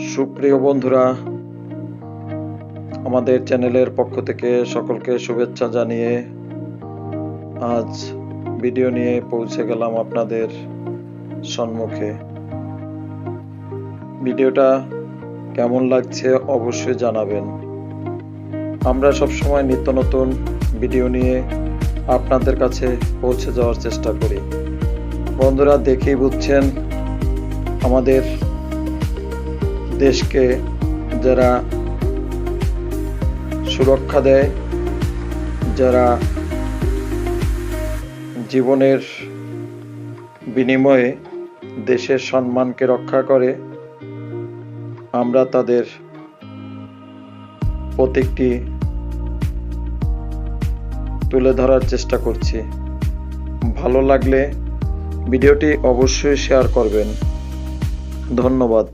সুপ্রিয় বন্ধুরা, আমাদের চ্যানেলের পক্ষ থেকে সকলকে শুভেচ্ছা জানিয়ে আজ ভিডিও নিয়ে পৌঁছে গেলাম আপনাদের সম্মুখে। ভিডিওটা কেমন লাগছে অবশ্যই জানাবেন। আমরা সবসময় নিত্য নতুন ভিডিও নিয়ে আপনাদের কাছে পৌঁছে যাওয়ার চেষ্টা করি। বন্ধুরা, দেখেই বুঝছেন আমাদের দেশকে যারা সুরক্ষা দেয়, যারা জীবনের বিনিময়ে দেশের সম্মানকে রক্ষা করে, আমরা তাদের প্রতীকটি তুলে ধরার চেষ্টা করছি। ভালো লাগলে ভিডিওটি অবশ্যই শেয়ার করবেন। ধন্যবাদ।